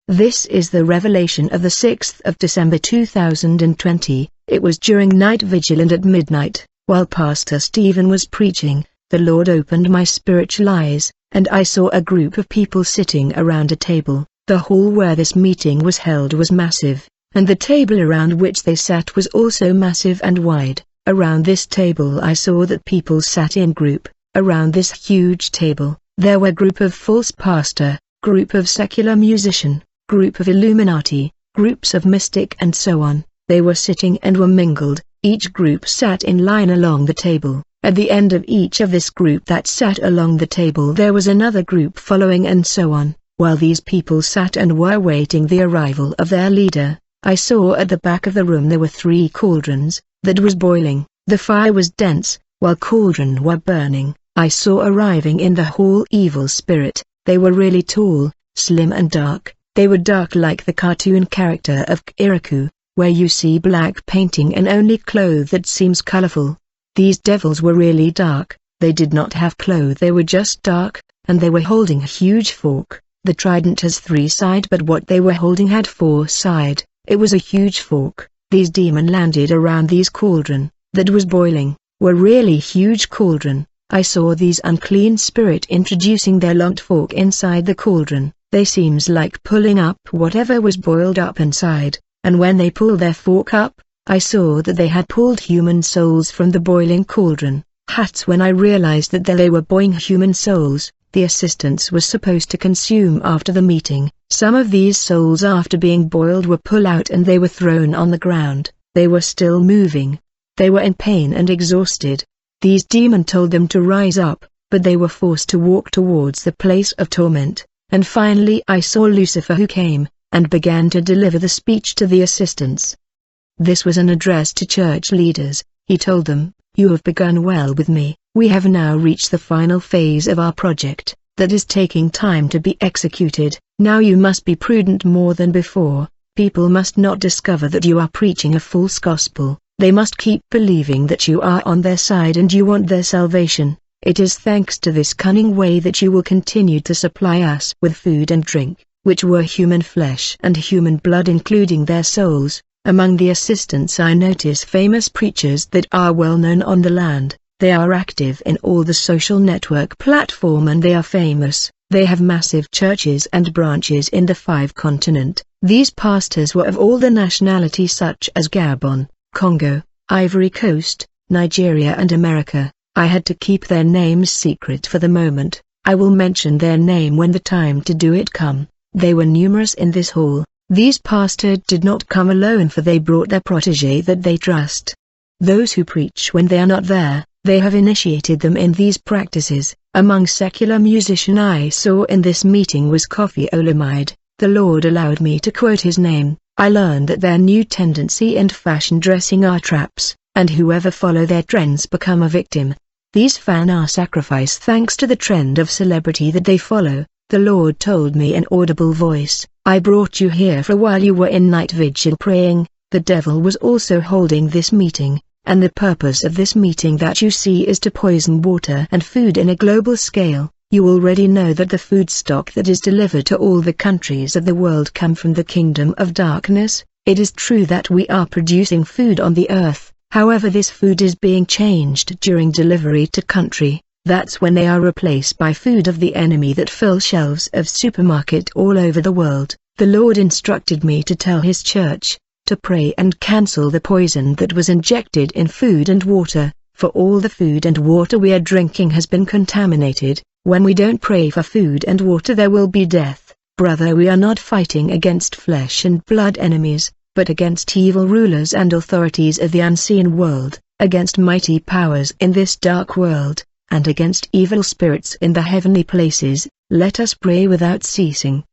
This is the revelation of the 6th of December 2020. It was during night vigil and at midnight, while Pastor Stephen was preaching, the Lord opened my spiritual eyes, and I saw a group of people sitting around a table. The hall where this meeting was held was massive, and the table around which they sat was also massive and wide. Around this table I saw that people sat in group. Around this huge table, there were group of false pastor, group of secular musician, group of Illuminati, groups of mystic and so on. They were sitting and were mingled. Each group sat in line along the table. At the end of each of this group that sat along the table there was another group following and so on. While these people sat and were waiting the arrival of their leader, I saw at the back of the room there were 3 cauldrons, that was boiling. The fire was dense, while cauldron were burning. I saw arriving in the hall evil spirit. They were really tall, slim and dark. They were dark like the cartoon character of Kirikou, where you see black painting and only clothes that seems colorful. These devils were really dark. They did not have clothes, they were just dark, and they were holding a huge fork. The trident has 3 sides, but what they were holding had 4 sides. It was a huge fork. These demons landed around these cauldron, that was boiling, were really huge cauldron. I saw these unclean spirit introducing their long fork inside the cauldron. They seems like pulling up whatever was boiled up inside, and when they pulled their fork up, I saw that they had pulled human souls from the boiling cauldron. That's when I realized that they were boiling human souls. The assistants was supposed to consume after the meeting. Some of these souls after being boiled were pulled out and they were thrown on the ground. They were still moving. They were in pain and exhausted. These demons told them to rise up, but they were forced to walk towards the place of torment. And finally I saw Lucifer, who came, and began to deliver the speech to the assistants. This was an address to church leaders. He told them, "You have begun well with me. We have now reached the final phase of our project, that is taking time to be executed. Now you must be prudent more than before. People must not discover that you are preaching a false gospel. They must keep believing that you are on their side and you want their salvation. It is thanks to this cunning way that you will continue to supply us with food and drink, which were human flesh and human blood, including their souls." Among the assistants I notice famous preachers that are well known on the land. They are active in all the social network platform and they are famous. They have massive churches and branches in the 5 continents. These pastors were of all the nationalities such as Gabon, Congo, Ivory Coast, Nigeria and America. I had to keep their names secret for the moment. I will mention their name when the time to do it come. They were numerous in this hall. These pastors did not come alone, for they brought their protege that they trust. Those who preach when they are not there, they have initiated them in these practices. Among secular musicians I saw in this meeting was Koffi Olomide. The Lord allowed me to quote his name. I learned that their new tendency and fashion dressing are traps, and whoever follow their trends become a victim. These fans are sacrificed thanks to the trend of celebrity that they follow. The Lord told me in audible voice, "I brought you here for while you were in night vigil praying." The devil was also holding this meeting, and the purpose of this meeting that you see is to poison water and food in a global scale. You already know that the food stock that is delivered to all the countries of the world come from the kingdom of darkness. It is true that we are producing food on the earth, however this food is being changed during delivery to country. That's when they are replaced by food of the enemy that fill shelves of supermarket all over the world. The Lord instructed me to tell his church, to pray and cancel the poison that was injected in food and water, for all the food and water we are drinking has been contaminated. When we don't pray for food and water there will be death. Brother, we are not fighting against flesh and blood enemies, but against evil rulers and authorities of the unseen world, against mighty powers in this dark world, and against evil spirits in the heavenly places. Let us pray without ceasing.